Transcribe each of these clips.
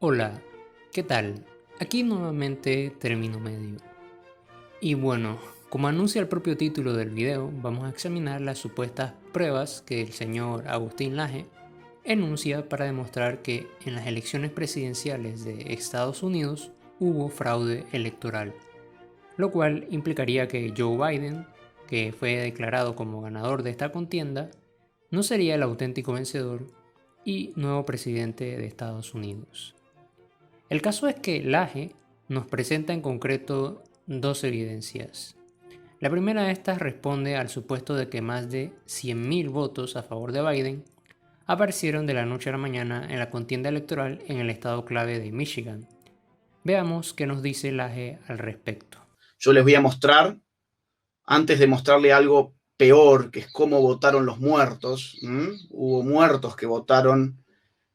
Hola, ¿qué tal? Aquí nuevamente Término Medio. Y bueno, como anuncia el propio título del video, vamos a examinar las supuestas pruebas que el señor Agustín Laje enuncia para demostrar que en las elecciones presidenciales de Estados Unidos hubo fraude electoral, lo cual implicaría que Joe Biden, que fue declarado como ganador de esta contienda, no sería el auténtico vencedor y nuevo presidente de Estados Unidos. El caso es que Laje nos presenta en concreto dos evidencias. La primera de estas responde al supuesto de que más de 100.000 votos a favor de Biden aparecieron de la noche a la mañana en la contienda electoral en el estado clave de Michigan. Veamos qué nos dice Laje al respecto. Yo les voy a mostrar, antes de mostrarle algo peor, que es cómo votaron los muertos. Hubo muertos que votaron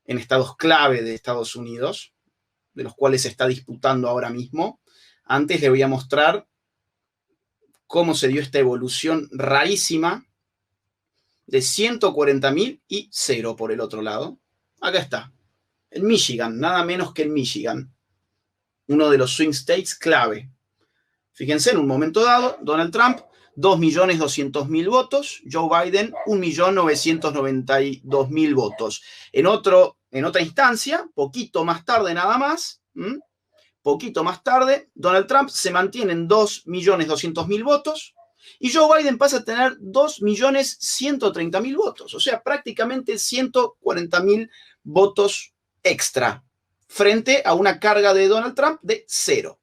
en estados clave de Estados Unidos, de los cuales se está disputando ahora mismo. Antes les voy a mostrar cómo se dio esta evolución rarísima de 140.000 y 0 por el otro lado. Acá está, en Michigan, nada menos que en Michigan, uno de los swing states clave. Fíjense, en un momento dado, Donald Trump, 2.200.000 votos, Joe Biden, 1.992.000 votos. En otra instancia, poquito más tarde nada más, poquito más tarde, Donald Trump se mantiene en 2.200.000 votos y Joe Biden pasa a tener 2.130.000 votos, o sea, prácticamente 140.000 votos extra, frente a una carga de Donald Trump de 0.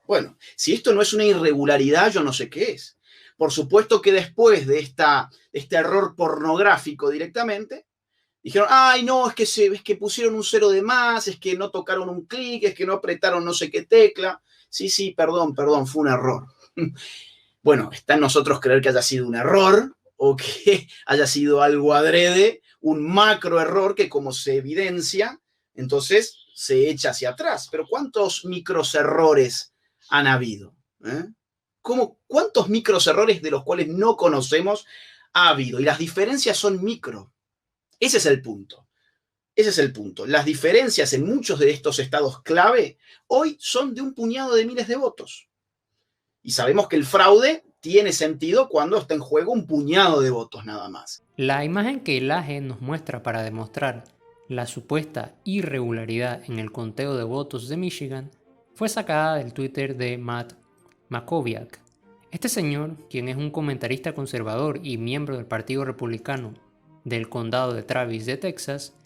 Bueno, si esto no es una irregularidad, yo no sé qué es. Por supuesto que después de este error pornográfico directamente, dijeron, ay, no, es que pusieron un 0 de más, es que no tocaron un clic, es que no apretaron no sé qué tecla. Sí, perdón, fue un error. Bueno, está en nosotros creer que haya sido un error o que haya sido algo adrede, un macro error que como se evidencia, entonces se echa hacia atrás. Pero ¿cuántos micros errores han habido? ¿Cuántos micros errores de los cuales no conocemos ha habido? Y las diferencias son micro. Ese es el punto. Ese es el punto. Las diferencias en muchos de estos estados clave hoy son de un puñado de miles de votos. Y sabemos que el fraude tiene sentido cuando está en juego un puñado de votos nada más. La imagen que Laje nos muestra para demostrar la supuesta irregularidad en el conteo de votos de Michigan fue sacada del Twitter de Matt Makowiak. Este señor, quien es un comentarista conservador y miembro del Partido Republicano del Condado de Travis de Texas,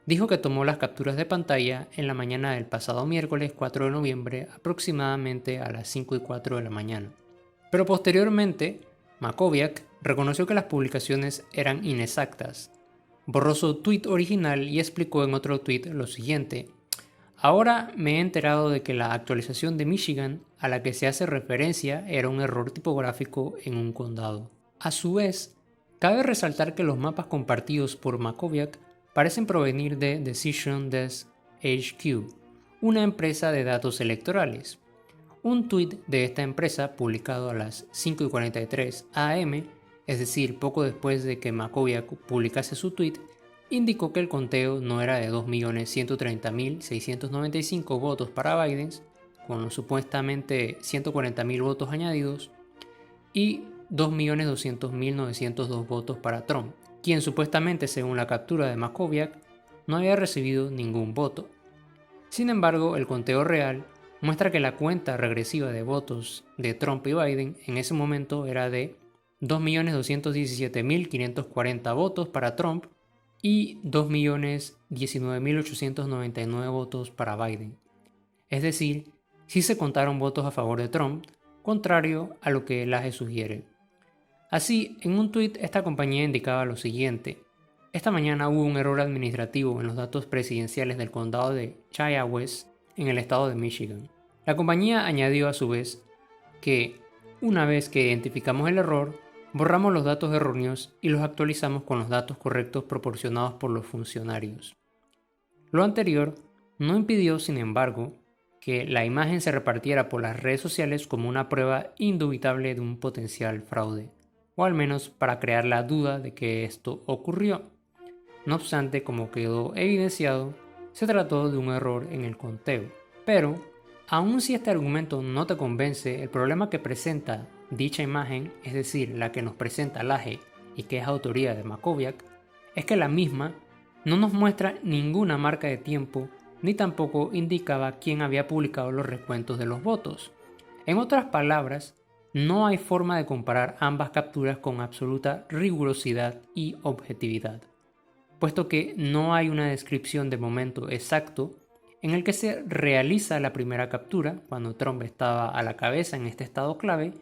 dijo que tomó las capturas de pantalla en la mañana del pasado miércoles 4 de noviembre aproximadamente a las 5:04 de la mañana. Pero posteriormente, Makowiak reconoció que las publicaciones eran inexactas, borró su tweet original y explicó en otro tweet lo siguiente: ahora me he enterado de que la actualización de Michigan a la que se hace referencia era un error tipográfico en un condado. A su vez, cabe resaltar que los mapas compartidos por Makowiak parecen provenir de Decision Desk HQ, una empresa de datos electorales. Un tuit de esta empresa publicado a las 5:43 am, es decir, poco después de que Makowiak publicase su tuit, indicó que el conteo no era de 2.130.695 votos para Biden, con los supuestamente 140.000 votos añadidos, y 2.200.902 votos para Trump, quien supuestamente, según la captura de Makowiak, no había recibido ningún voto. Sin embargo, el conteo real muestra que la cuenta regresiva de votos de Trump y Biden en ese momento era de 2.217.540 votos para Trump y 2.019.899 votos para Biden. Es decir, sí se contaron votos a favor de Trump, contrario a lo que Laje sugiere. Así, en un tuit esta compañía indicaba lo siguiente: esta mañana hubo un error administrativo en los datos presidenciales del condado de Chiapas, en el estado de Michigan. La compañía añadió a su vez que, una vez que identificamos el error, borramos los datos erróneos y los actualizamos con los datos correctos proporcionados por los funcionarios. Lo anterior no impidió, sin embargo, que la imagen se repartiera por las redes sociales como una prueba indubitable de un potencial fraude, o al menos para crear la duda de que esto ocurrió. No obstante, como quedó evidenciado, se trató de un error en el conteo. Pero, aun si este argumento no te convence, el problema que presenta dicha imagen, es decir, la que nos presenta Laje y que es autoría de Mackowiak, es que la misma no nos muestra ninguna marca de tiempo ni tampoco indicaba quién había publicado los recuentos de los votos. En otras palabras, no hay forma de comparar ambas capturas con absoluta rigurosidad y objetividad, puesto que no hay una descripción de momento exacto en el que se realiza la primera captura, cuando Trump estaba a la cabeza en este estado clave,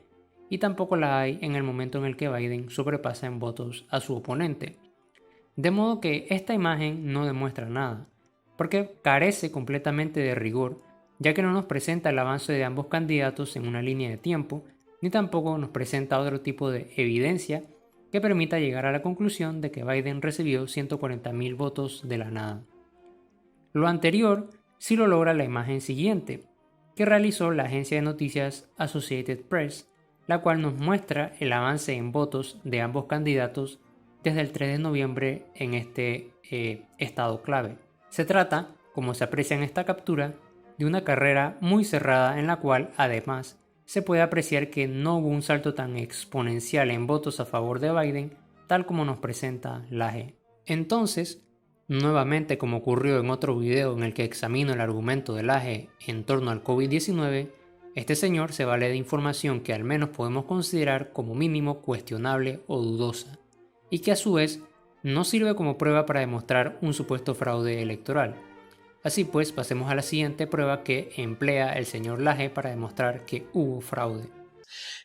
y tampoco la hay en el momento en el que Biden sobrepasa en votos a su oponente. De modo que esta imagen no demuestra nada, porque carece completamente de rigor, ya que no nos presenta el avance de ambos candidatos en una línea de tiempo, ni tampoco nos presenta otro tipo de evidencia que permita llegar a la conclusión de que Biden recibió 140.000 votos de la nada. Lo anterior sí lo logra la imagen siguiente, que realizó la agencia de noticias Associated Press, la cual nos muestra el avance en votos de ambos candidatos desde el 3 de noviembre en este estado clave. Se trata, como se aprecia en esta captura, de una carrera muy cerrada en la cual, además, se puede apreciar que no hubo un salto tan exponencial en votos a favor de Biden, tal como nos presenta Laje. Entonces, nuevamente como ocurrió en otro video en el que examino el argumento de Laje en torno al COVID-19, este señor se vale de información que al menos podemos considerar como mínimo cuestionable o dudosa, y que a su vez no sirve como prueba para demostrar un supuesto fraude electoral. Así pues, pasemos a la siguiente prueba que emplea el señor Laje para demostrar que hubo fraude.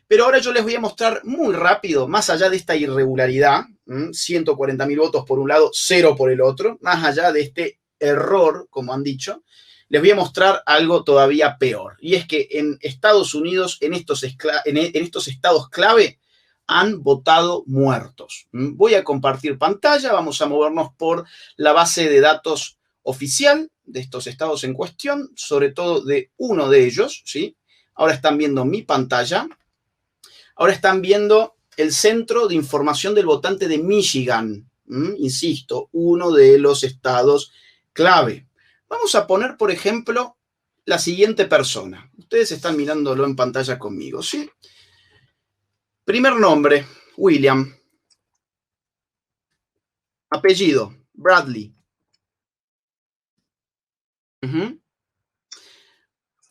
Pero ahora yo les voy a mostrar muy rápido, más allá de esta irregularidad, 140.000 votos por un lado, 0 por el otro, más allá de este error, como han dicho, les voy a mostrar algo todavía peor. Y es que en Estados Unidos, en estos estados clave, han votado muertos. Voy a compartir pantalla, vamos a movernos por la base de datos oficial de estos estados en cuestión, sobre todo de uno de ellos, ¿sí? Ahora están viendo mi pantalla. Ahora están viendo el Centro de Información del Votante de Michigan. Insisto, uno de los estados clave. Vamos a poner, por ejemplo, la siguiente persona. Ustedes están mirándolo en pantalla conmigo, ¿sí? Primer nombre, William. Apellido, Bradley.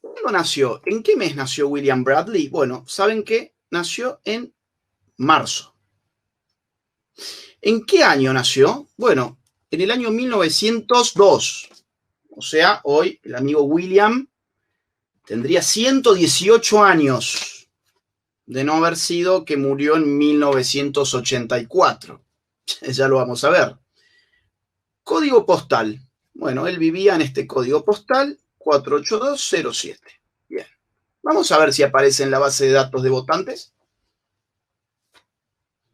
¿Cuándo nació? ¿En qué mes nació William Bradley? Bueno, ¿saben qué? Nació en marzo. ¿En qué año nació? Bueno, en el año 1902. O sea, hoy el amigo William tendría 118 años de no haber sido que murió en 1984. Ya lo vamos a ver. Código postal. Bueno, él vivía en este código postal 48207. Bien. Vamos a ver si aparece en la base de datos de votantes.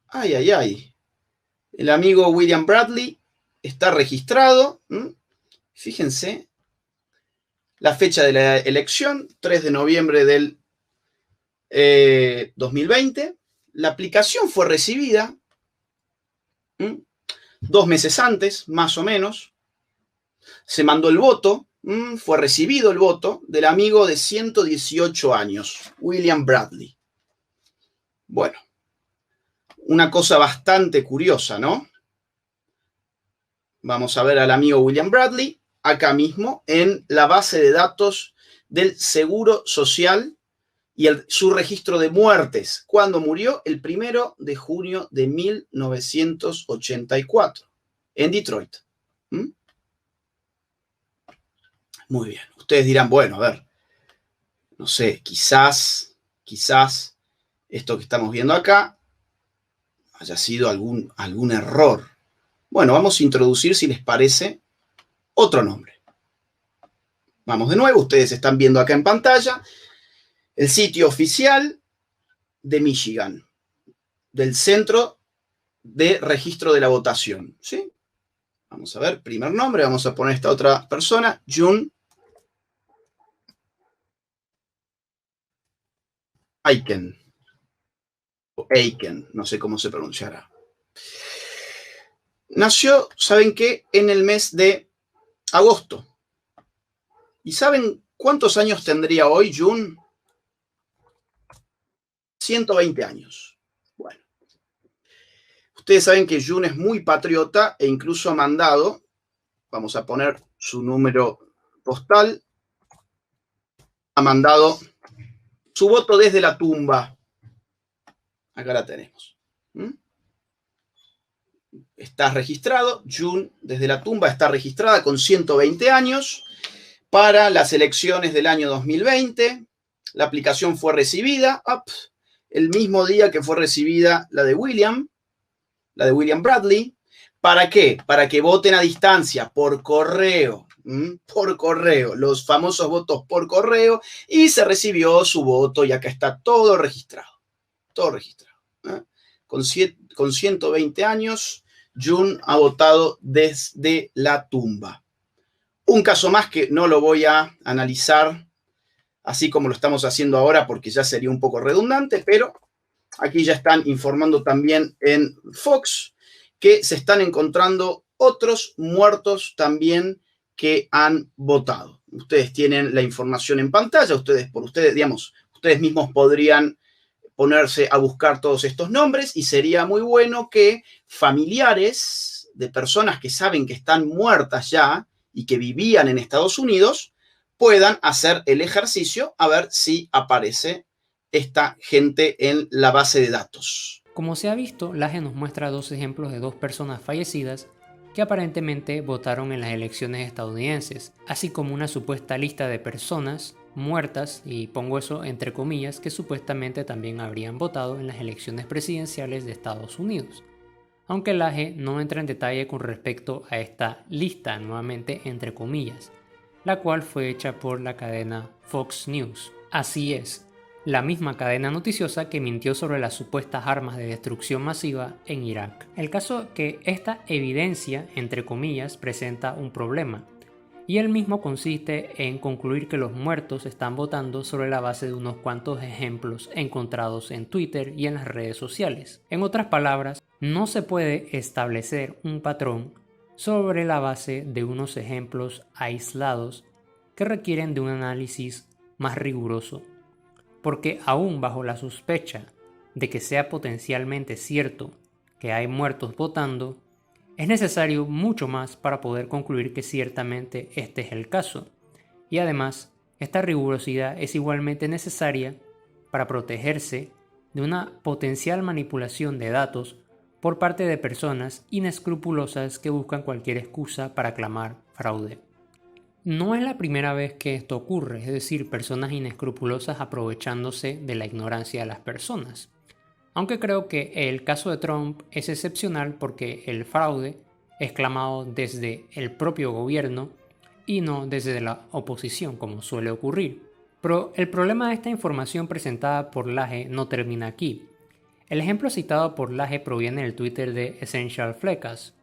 Ay, ay, ay. El amigo William Bradley está registrado. Fíjense. La fecha de la elección, 3 de noviembre del 2020. La aplicación fue recibida 2 meses antes, más o menos. Se mandó el voto. Fue recibido el voto del amigo de 118 años, William Bradley. Bueno, una cosa bastante curiosa, ¿no? Vamos a ver al amigo William Bradley acá mismo en la base de datos del Seguro Social y su registro de muertes. ¿Cuándo murió? El 1 de junio de 1984, en Detroit. Muy bien. Ustedes dirán, bueno, a ver, no sé, quizás esto que estamos viendo acá haya sido algún error. Bueno, vamos a introducir, si les parece, otro nombre. Vamos de nuevo, ustedes están viendo acá en pantalla el sitio oficial de Michigan, del Centro de Registro de la Votación, ¿sí? Vamos a ver, primer nombre, vamos a poner esta otra persona, June Aiken, o Aiken, no sé cómo se pronunciará. Nació, ¿saben qué? En el mes de agosto. ¿Y saben cuántos años tendría hoy Jun? 120 años. Bueno, ustedes saben que Jun es muy patriota e incluso ha mandado, vamos a poner su número postal, ha mandado su voto desde la tumba. Acá la tenemos. Está registrado, Jun desde la tumba está registrada con 120 años para las elecciones del año 2020. La aplicación fue recibida el mismo día que fue recibida la de William Bradley. ¿Para qué? Para que voten a distancia, por correo, los famosos votos por correo, y se recibió su voto y acá está todo registrado. Con 120 años, Jun ha votado desde la tumba. Un caso más que no lo voy a analizar así como lo estamos haciendo ahora porque ya sería un poco redundante, pero aquí ya están informando también en Fox que se están encontrando otros muertos también que han votado. Ustedes tienen la información en pantalla, ustedes mismos podrían ponerse a buscar todos estos nombres y sería muy bueno que familiares de personas que saben que están muertas ya y que vivían en Estados Unidos puedan hacer el ejercicio a ver si aparece esta gente en la base de datos. Como se ha visto, Laje nos muestra dos ejemplos de dos personas fallecidas que aparentemente votaron en las elecciones estadounidenses, así como una supuesta lista de personas muertas, y pongo eso entre comillas, que supuestamente también habrían votado en las elecciones presidenciales de Estados Unidos. Aunque Laje no entra en detalle con respecto a esta lista, nuevamente entre comillas, la cual fue hecha por la cadena Fox News. Así es, la misma cadena noticiosa que mintió sobre las supuestas armas de destrucción masiva en Irak. El caso es que esta evidencia, entre comillas, presenta un problema, y el mismo consiste en concluir que los muertos están votando sobre la base de unos cuantos ejemplos encontrados en Twitter y en las redes sociales. En otras palabras, no se puede establecer un patrón sobre la base de unos ejemplos aislados que requieren de un análisis más riguroso, porque aún bajo la sospecha de que sea potencialmente cierto que hay muertos votando, es necesario mucho más para poder concluir que ciertamente este es el caso, y además esta rigurosidad es igualmente necesaria para protegerse de una potencial manipulación de datos por parte de personas inescrupulosas que buscan cualquier excusa para clamar fraude. No es la primera vez que esto ocurre, es decir, personas inescrupulosas aprovechándose de la ignorancia de las personas. Aunque creo que el caso de Trump es excepcional porque el fraude es clamado desde el propio gobierno y no desde la oposición, como suele ocurrir. Pero el problema de esta información presentada por Laje no termina aquí. El ejemplo citado por Laje proviene del Twitter de Essential Flecas,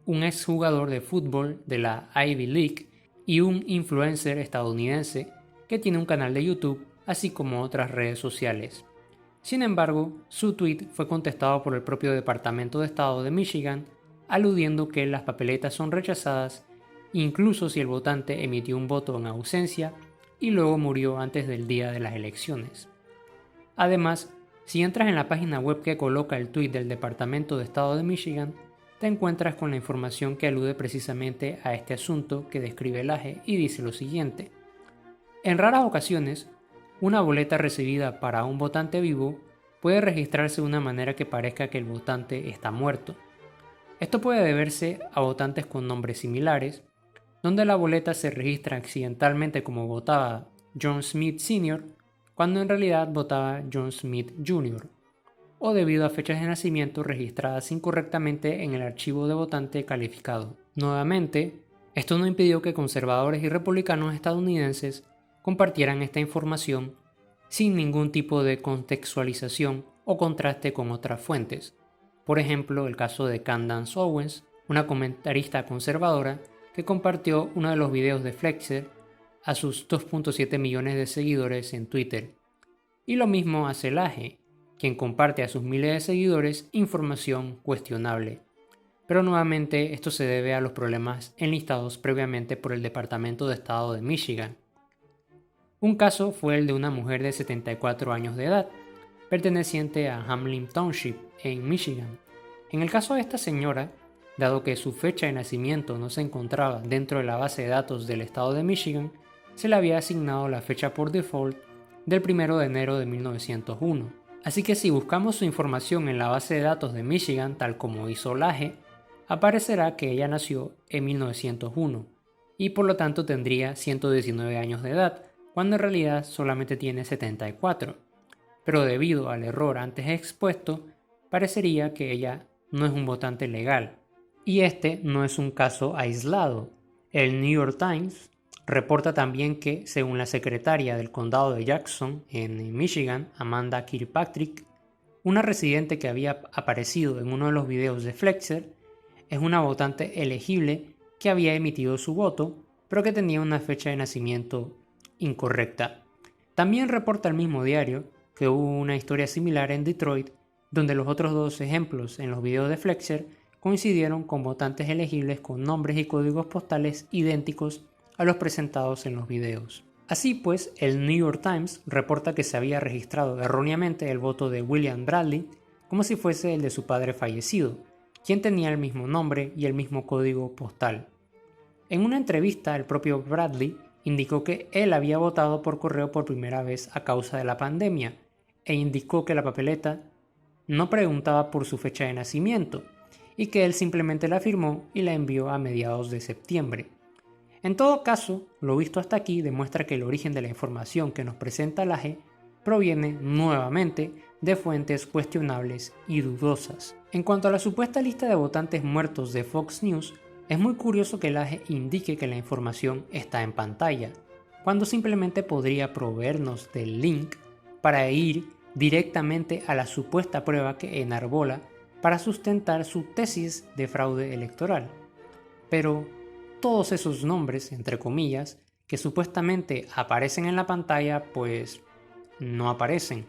un exjugador de fútbol de la Ivy League y un influencer estadounidense que tiene un canal de YouTube, así como otras redes sociales. Sin embargo, su tweet fue contestado por el propio Departamento de Estado de Michigan, aludiendo que las papeletas son rechazadas incluso si el votante emitió un voto en ausencia y luego murió antes del día de las elecciones. Además, si entras en la página web que coloca el tweet del Departamento de Estado de Michigan, te encuentras con la información que alude precisamente a este asunto que describe Laje y dice lo siguiente: en raras ocasiones, una boleta recibida para un votante vivo puede registrarse de una manera que parezca que el votante está muerto. Esto puede deberse a votantes con nombres similares, donde la boleta se registra accidentalmente como votaba John Smith Sr., cuando en realidad votaba John Smith Jr., o debido a fechas de nacimiento registradas incorrectamente en el archivo de votante calificado. Nuevamente, esto no impidió que conservadores y republicanos estadounidenses compartieran esta información sin ningún tipo de contextualización o contraste con otras fuentes. Por ejemplo, el caso de Candace Owens, una comentarista conservadora que compartió uno de los videos de Flexer a sus 2.7 millones de seguidores en Twitter. Y lo mismo hace Laje, quien comparte a sus miles de seguidores información cuestionable. Pero nuevamente esto se debe a los problemas enlistados previamente por el Departamento de Estado de Michigan. Un caso fue el de una mujer de 74 años de edad, perteneciente a Hamlin Township, en Michigan. En el caso de esta señora, dado que su fecha de nacimiento no se encontraba dentro de la base de datos del estado de Michigan, se le había asignado la fecha por default del 1 de enero de 1901. Así que si buscamos su información en la base de datos de Michigan, tal como hizo Laje, aparecerá que ella nació en 1901 y por lo tanto tendría 119 años de edad, cuando en realidad solamente tiene 74. Pero debido al error antes expuesto, parecería que ella no es un votante legal. Y este no es un caso aislado. El New York Times reporta también que, según la secretaria del condado de Jackson, en Michigan, Amanda Kirkpatrick, una residente que había aparecido en uno de los videos de Flexer, es una votante elegible que había emitido su voto, pero que tenía una fecha de nacimiento incorrecta. También reporta el mismo diario que hubo una historia similar en Detroit, donde los otros dos ejemplos en los videos de Flexer coincidieron con votantes elegibles con nombres y códigos postales idénticos a los presentados en los videos. Así pues, el New York Times reporta que se había registrado erróneamente el voto de William Bradley como si fuese el de su padre fallecido, quien tenía el mismo nombre y el mismo código postal. En una entrevista, el propio Bradley indicó que él había votado por correo por primera vez a causa de la pandemia e indicó que la papeleta no preguntaba por su fecha de nacimiento y que él simplemente la firmó y la envió a mediados de septiembre. En todo caso, lo visto hasta aquí demuestra que el origen de la información que nos presenta Laje proviene nuevamente de fuentes cuestionables y dudosas. En cuanto a la supuesta lista de votantes muertos de Fox News, es muy curioso que Laje indique que la información está en pantalla, cuando simplemente podría proveernos del link para ir directamente a la supuesta prueba que enarbola para sustentar su tesis de fraude electoral. Pero todos esos nombres, entre comillas, que supuestamente aparecen en la pantalla, pues no aparecen.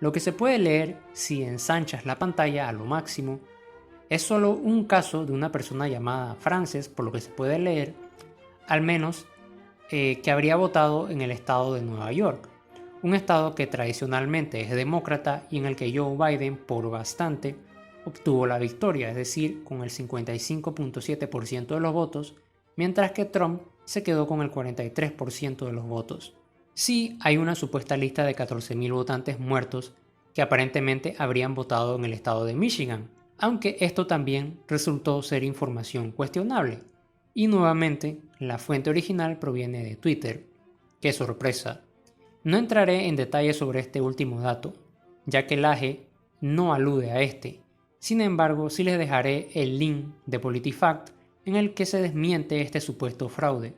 Lo que se puede leer si ensanchas la pantalla a lo máximo es solo un caso de una persona llamada Frances, por lo que se puede leer, al menos que habría votado en el estado de Nueva York, un estado que tradicionalmente es demócrata y en el que Joe Biden por bastante obtuvo la victoria, es decir, con el 55.7% de los votos, mientras que Trump se quedó con el 43% de los votos. Sí hay una supuesta lista de 14.000 votantes muertos que aparentemente habrían votado en el estado de Michigan, aunque esto también resultó ser información cuestionable. Y nuevamente, la fuente original proviene de Twitter. ¡Qué sorpresa! No entraré en detalles sobre este último dato, ya que Laje no alude a este. Sin embargo, sí les dejaré el link de PolitiFact en el que se desmiente este supuesto fraude.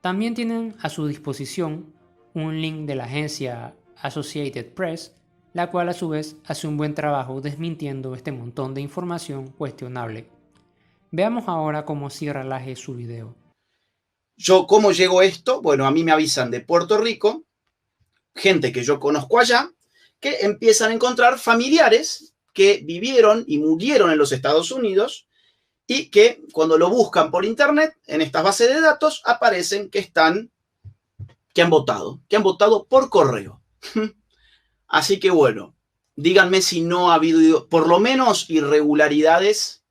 También tienen a su disposición un link de la agencia Associated Press, la cual a su vez hace un buen trabajo desmintiendo este montón de información cuestionable. Veamos ahora cómo cierra Laje su video. ¿Cómo llegó esto? Bueno, a mí me avisan de Puerto Rico, gente que yo conozco allá, que empiezan a encontrar familiares que vivieron y murieron en los Estados Unidos y que cuando lo buscan por internet, en estas bases de datos, aparecen que han votado por correo. Así que bueno, díganme si no ha habido por lo menos irregularidades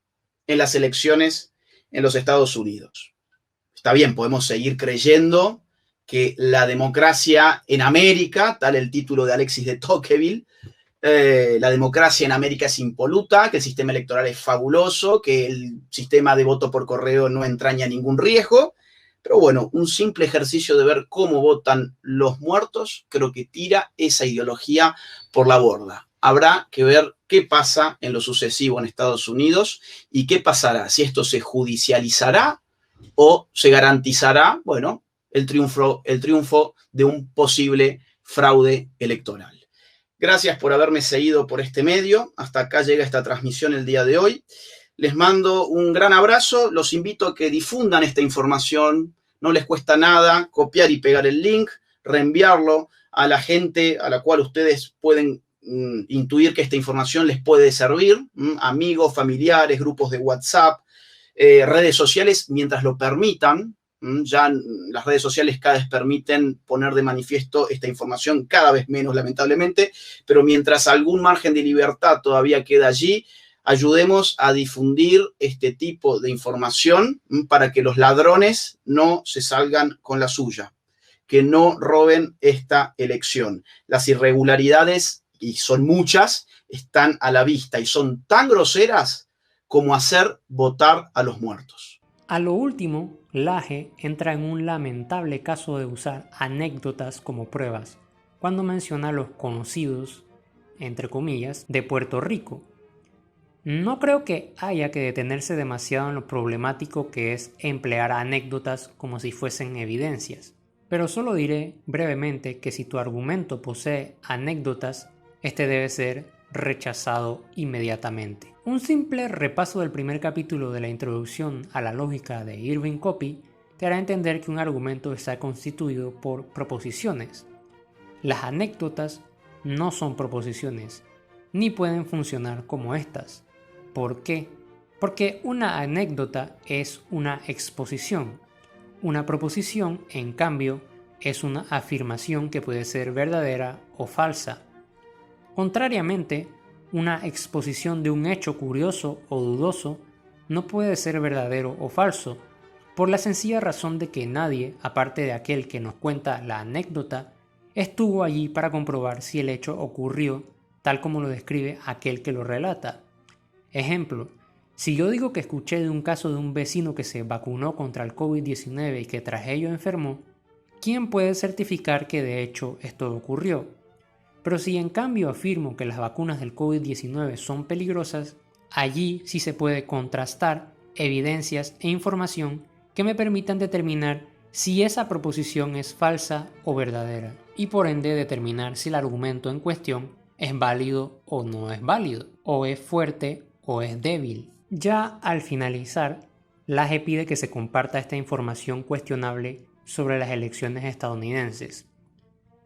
en las elecciones en los Estados Unidos. Está bien, podemos seguir creyendo que la democracia en América, tal el título de Alexis de Tocqueville, la democracia en América es impoluta, que el sistema electoral es fabuloso, que el sistema de voto por correo no entraña ningún riesgo. Pero bueno, un simple ejercicio de ver cómo votan los muertos, creo que tira esa ideología por la borda. Habrá que ver qué pasa en lo sucesivo en Estados Unidos y qué pasará, si esto se judicializará o se garantizará, bueno, el triunfo de un posible fraude electoral. Gracias por haberme seguido por este medio. Hasta acá llega esta transmisión el día de hoy. Les mando un gran abrazo. Los invito a que difundan esta información. No les cuesta nada copiar y pegar el link, reenviarlo a la gente a la cual ustedes pueden intuir que esta información les puede servir. Amigos, familiares, grupos de WhatsApp, redes sociales, mientras lo permitan. Ya las redes sociales cada vez permiten poner de manifiesto esta información, cada vez menos lamentablemente, pero mientras algún margen de libertad todavía queda allí, ayudemos a difundir este tipo de información para que los ladrones no se salgan con la suya, que no roben esta elección. Las irregularidades, y son muchas, están a la vista y son tan groseras como hacer votar a los muertos. A lo último, Laje entra en un lamentable caso de usar anécdotas como pruebas, cuando menciona a los conocidos, entre comillas, de Puerto Rico. No creo que haya que detenerse demasiado en lo problemático que es emplear anécdotas como si fuesen evidencias, pero solo diré brevemente que si tu argumento posee anécdotas, este debe ser rechazado inmediatamente. Un simple repaso del primer capítulo de la introducción a la lógica de Irving Copy te hará entender que un argumento está constituido por proposiciones. Las anécdotas no son proposiciones, ni pueden funcionar como estas. ¿Por qué? Porque una anécdota es una exposición. Una proposición, en cambio, es una afirmación que puede ser verdadera o falsa. Contrariamente, una exposición de un hecho curioso o dudoso no puede ser verdadero o falso, por la sencilla razón de que nadie, aparte de aquel que nos cuenta la anécdota, estuvo allí para comprobar si el hecho ocurrió tal como lo describe aquel que lo relata. Ejemplo, si yo digo que escuché de un caso de un vecino que se vacunó contra el COVID-19 y que tras ello enfermó, ¿quién puede certificar que de hecho esto ocurrió? Pero si en cambio afirmo que las vacunas del COVID-19 son peligrosas, allí sí se puede contrastar evidencias e información que me permitan determinar si esa proposición es falsa o verdadera, y por ende determinar si el argumento en cuestión es válido o no es válido, o es fuerte o es débil. Ya al finalizar, Laje pide que se comparta esta información cuestionable sobre las elecciones estadounidenses.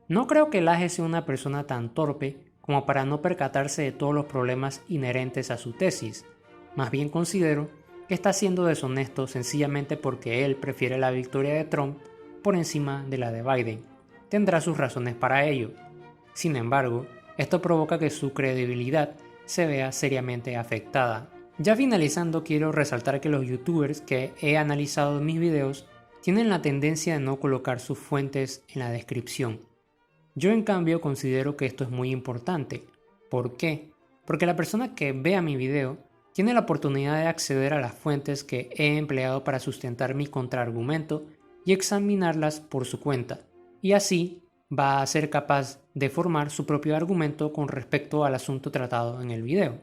No creo que Laje sea una persona tan torpe como para no percatarse de todos los problemas inherentes a su tesis. Más bien considero que está siendo deshonesto sencillamente porque él prefiere la victoria de Trump por encima de la de Biden. Tendrá sus razones para ello. Sin embargo, esto provoca que su credibilidad se vea seriamente afectada. Ya finalizando, quiero resaltar que los youtubers que he analizado en mis videos tienen la tendencia de no colocar sus fuentes en la descripción. Yo en cambio considero que esto es muy importante. ¿Por qué? Porque la persona que vea mi video tiene la oportunidad de acceder a las fuentes que he empleado para sustentar mi contraargumento y examinarlas por su cuenta, y así va a ser capaz de formar su propio argumento con respecto al asunto tratado en el video.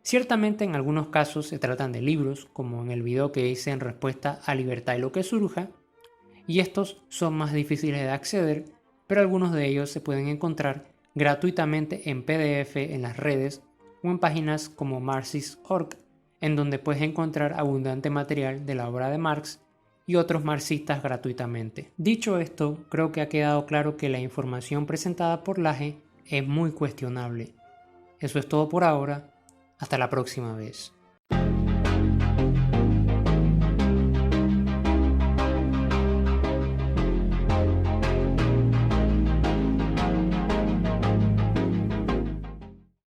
Ciertamente en algunos casos se tratan de libros, como en el video que hice en respuesta a Libertad y lo que surja, y estos son más difíciles de acceder, pero algunos de ellos se pueden encontrar gratuitamente en PDF en las redes o en páginas como Marxist.org, en donde puedes encontrar abundante material de la obra de Marx y otros marxistas gratuitamente. Dicho esto, creo que ha quedado claro que la información presentada por Laje es muy cuestionable. Eso es todo por ahora. Hasta la próxima vez.